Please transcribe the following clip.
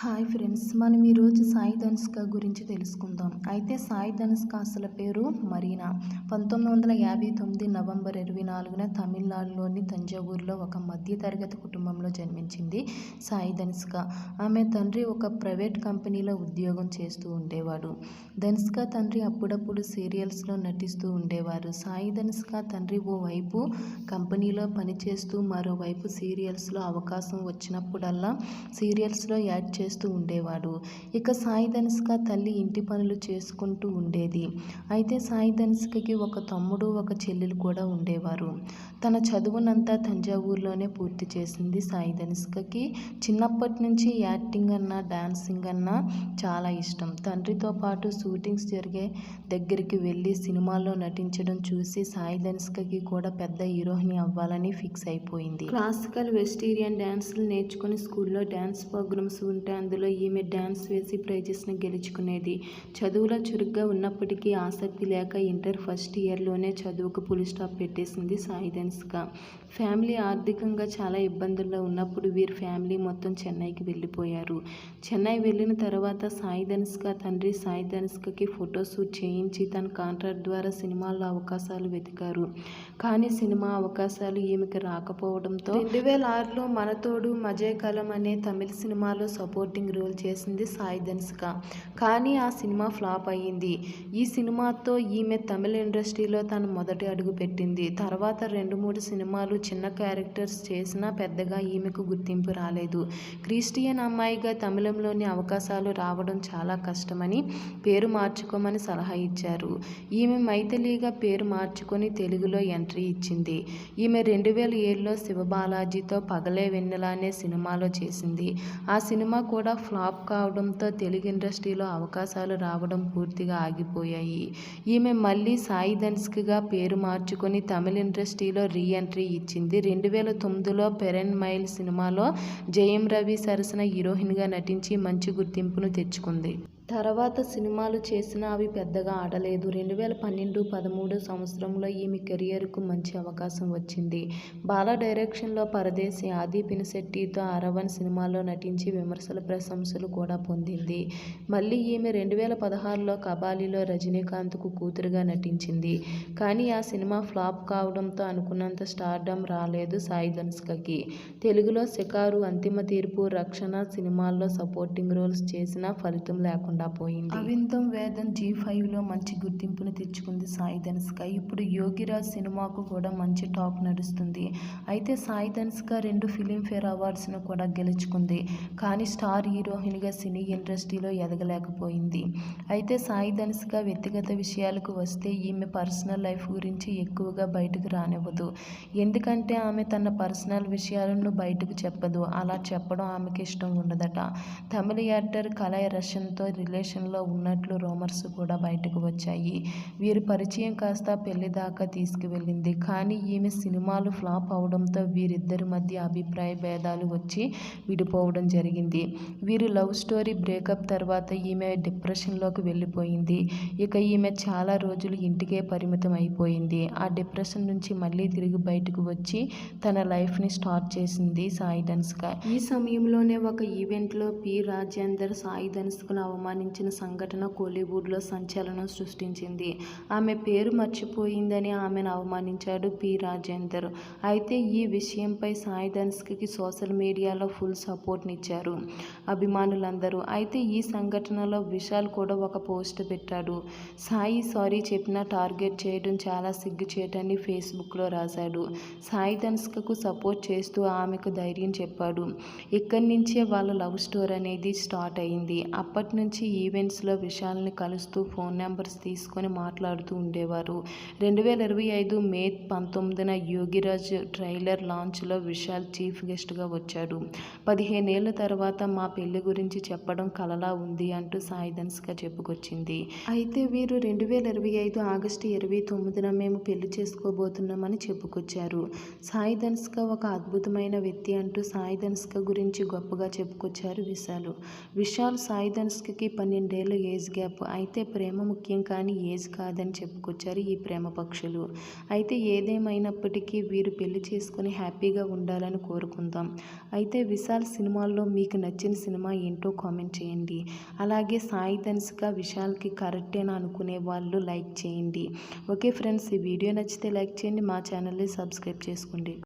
Hi friends, మనం ఈరోజు సాయి ధనుష్క గురించి తెలుసుకుందాం. అయితే సాయి ధనుష్క అసలు పేరు మరీనా. 1959 నవంబర్ 24న తమిళనాడులోని తంజావూరులో ఒక మధ్యతరగతి కుటుంబంలో జన్మించింది సాయి ధనుష్క. ఆమె తండ్రి ఒక ప్రైవేట్ కంపెనీలో ఉద్యోగం చేస్తూ ఉండేవాడు. ధనుష్క తండ్రి అప్పుడప్పుడు సీరియల్స్లో నటిస్తూ ఉండేవారు. సాయి ధనుష్క తండ్రి ఓవైపు కంపెనీలో పనిచేస్తూ మరోవైపు సీరియల్స్లో అవకాశం వచ్చినప్పుడల్లా సీరియల్స్లో యాడ్ చేస్తూ ఉండేవాడు. ఇక సాయి ధనుష్క తల్లి ఇంటి పనులు చేసుకుంటూ ఉండేది. అయితే సాయి ధనుష్కకి ఒక తమ్ముడు ఒక చెల్లెలు కూడా ఉండేవారు. తన చదువునంతా తంజావూరులోనే పూర్తి చేసింది సాయి ధనుష్కకి. చిన్నప్పటి నుంచి యాక్టింగ్ అన్నా డాన్సింగ్ అన్నా చాలా ఇష్టం. తండ్రితో పాటు షూటింగ్స్ జరిగే దగ్గరికి వెళ్ళి సినిమాల్లో నటించడం చూసి సాయి ధనుష్కకి కూడా పెద్ద హీరోయిన్ అవ్వాలని ఫిక్స్ అయిపోయింది. క్లాసికల్ వెస్టీరియన్ డ్యాన్సులు నేర్చుకుని స్కూల్లో డ్యాన్స్ ప్రోగ్రామ్స్ ఉంటే అందులో ఈమె డ్యాన్స్ వేసి ప్రైజెస్ని గెలుచుకునేది. చదువులో చురుగ్గా ఉన్నప్పటికీ ఆసక్తి లేక ఇంటర్ ఫస్ట్ ఇయర్లోనే చదువుకు ఫుల్ స్టాప్ పెట్టేసింది సాయి ధనుష్క. ఫ్యామిలీ ఆర్థికంగా చాలా ఇబ్బందుల్లో ఉన్నప్పుడు వీరి ఫ్యామిలీ మొత్తం చెన్నైకి వెళ్ళిపోయారు. చెన్నై వెళ్ళిన తర్వాత సాయి ధనుష్క తండ్రి సాయి ధనుష్కకి ఫోటోషూట్ చేయించి తన కాంట్రాక్ట్ ద్వారా సినిమాల్లో అవకాశాలు వెతికారు. కానీ సినిమా అవకాశాలు ఈమెకి రాకపోవడంతో 2006లో మనతోడు మజే కలం అనే తమిళ సినిమాలో సపోర్టింగ్ రోల్ చేసింది సాయి ధనుష్క. కానీ ఆ సినిమా ఫ్లాప్ అయ్యింది. ఈ సినిమాతో ఈమె తమిళ ఇండస్ట్రీలో తన మొదటి అడుగు పెట్టింది. తర్వాత 2-3 సినిమాలు చిన్న క్యారెక్టర్స్ చేసినా పెద్దగా ఈమెకు గుర్తింపు రాలేదు. క్రిస్టియన్ అమ్మాయిగా తమిళంలోని అవకాశాలు రావడం చాలా కష్టమని పేరు మార్చుకోమని సలహా ఇచ్చారు. ఈమె మైథిలిగా పేరు మార్చుకొని తెలుగులో ఎంట్రీ ఇచ్చింది. ఈమె 2007లో శివబాలాజీతో పగలే వెన్నెల అనే సినిమాలో చేసింది. ఆ సినిమా కూడా ఫ్లాప్ కావడంతో తెలుగు ఇండస్ట్రీలో అవకాశాలు రావడం పూర్తిగా ఆగిపోయాయి. ఈమె మళ్ళీ సాయి ధనుష్కగా పేరు మార్చుకొని తమిళ ఇండస్ట్రీలో రీ ఎంట్రీ ఇచ్చింది. 2009లో పెరెన్ మైల్ సినిమాలో జయం రవి సరసన హీరోయిన్గా నటించి మంచి గుర్తింపును తెచ్చుకుంది. తర్వాత సినిమాలు చేసినా అవి పెద్దగా ఆడలేదు. 2012-13 సంవత్సరంలో ఈమె కెరియర్కు మంచి అవకాశం వచ్చింది. బాలా డైరెక్షన్లో పరదేశి, ఆది పినిశెట్టితో అరవన్ సినిమాలో నటించి విమర్శల ప్రశంసలు కూడా పొందింది. మళ్ళీ ఈమె 2016లో కబాలీలో రజనీకాంత్కు కూతురుగా నటించింది. కానీ ఆ సినిమా ఫ్లాప్ కావడంతో అనుకున్నంత స్టార్డమ్ రాలేదు సాయి ధనుష్కకి. తెలుగులో శికారు, అంతిమ తీర్పు, రక్షణ సినిమాల్లో సపోర్టింగ్ రోల్స్ చేసినా ఫలితం లేకుండా పోయింది. అవింతం వేదం జీ5లో మంచి గుర్తింపును తెచ్చుకుంది సాయి ధనుష్క. ఇప్పుడు యోగిరాజ్ సినిమాకు కూడా మంచి టాక్ నడుస్తుంది. అయితే సాయి ధనుష్క 2 ఫిలింఫేర్ అవార్డ్స్ను కూడా గెలుచుకుంది. కానీ స్టార్ హీరోయిన్గా సినీ ఇండస్ట్రీలో ఎదగలేకపోయింది. అయితే సాయి ధనుష్క వ్యక్తిగత విషయాలకు వస్తే ఈమె పర్సనల్ లైఫ్ గురించి ఎక్కువగా బయటకు రానివ్వదు. ఎందుకంటే ఆమె తన పర్సనల్ విషయాలను బయటకు చెప్పదు. అలా చెప్పడం ఆమెకి ఇష్టం ఉండదట. తమిళ యాక్టర్ కలై రషన్తో రిలేషన్లో ఉన్నట్లు రూమర్స్ కూడా బయటకు వచ్చాయి. వీరి పరిచయం కాస్త పెళ్లి దాకా తీసుకువెళ్ళింది. కానీ ఈమె సినిమాలు ఫ్లాప్ అవడంతో వీరిద్దరి మధ్య అభిప్రాయ భేదాలు వచ్చి విడిపోవడం జరిగింది. వీరి లవ్ స్టోరీ బ్రేకప్ తర్వాత ఈమె డిప్రెషన్లోకి వెళ్ళిపోయింది. ఇక ఈమె చాలా రోజులు ఇంటికే పరిమితం అయిపోయింది. ఆ డిప్రెషన్ నుంచి మళ్ళీ తిరిగి బయటకు వచ్చి తన లైఫ్ని స్టార్ట్ చేసింది సాయి ధనుష్క. ఈ సమయంలోనే ఒక ఈవెంట్లో పి. రాజేందర్ సాయి ధనుష్కను అవమానించిన సంఘటన కోలీవుడ్లో సంచలనం సృష్టించింది. ఆమె పేరు మర్చిపోయిందని ఆమెను అవమానించాడు పి. రాజేందర్. అయితే ఈ విషయంపై సాయి ధనుష్కకి సోషల్ మీడియాలో ఫుల్ సపోర్ట్నిచ్చారు అభిమానులందరూ. అయితే ఈ సంఘటనలో విశాల్ కూడా ఒక పోస్ట్ పెట్టాడు. సాయి సారీ చెప్పినా టార్గెట్ చేయడం చాలా సిగ్గుచేటని ఫేస్బుక్లో రాశాడు. సాయి ధనుష్కకు సపోర్ట్ చేస్తూ ఆమెకు ధైర్యం చెప్పాడు. ఇక్కడి నుంచే వాళ్ళ లవ్ స్టోరీ అనేది స్టార్ట్ అయింది. అప్పటి నుంచి ఈవెంట్స్లో విశాల్ని కలుస్తూ ఫోన్ నెంబర్స్ తీసుకొని మాట్లాడుతూ ఉండేవారు. 2025 మే 19న యోగిరాజ్ ట్రైలర్ లాంచ్లో విశాల్ చీఫ్ గెస్ట్గా వచ్చాడు. 15 ఏళ్ల తర్వాత మా పెళ్లి గురించి చెప్పడం కలలా ఉంది అంటూ సాయి ధనుష్క చెప్పుకొచ్చింది. అయితే వీరు 2025 ఆగస్టు 29న మేము పెళ్లి చేసుకోబోతున్నామని చెప్పుకొచ్చారు. సాయి ధనుష్క ఒక అద్భుతమైన వ్యక్తి అంటూ సాయి ధనుష్క గురించి గొప్పగా చెప్పుకొచ్చారు విశాల్. విశాల్ సాయి ధనుష్కకి 12 ఏళ్ళ ఏజ్ గ్యాప్. అయితే ప్రేమ ముఖ్యం కానీ ఏజ్ కాదని చెప్పుకొచ్చారు ఈ ప్రేమ పక్షులు. అయితే ఏదేమైనప్పటికీ వీరు పెళ్లి చేసుకుని హ్యాపీగా ఉండాలని కోరుకుందాం. అయితే విశాల్ సినిమాల్లో మీకు నచ్చిన సినిమా ఏంటో కామెంట్ చేయండి. అలాగే సాయి ధనుష్క విశాల్కి కరెక్టేనా అనుకునే వాళ్ళు లైక్ చేయండి. ఓకే ఫ్రెండ్స్, ఈ వీడియో నచ్చితే లైక్ చేయండి. మా ఛానల్ని సబ్స్క్రైబ్ చేసుకోండి.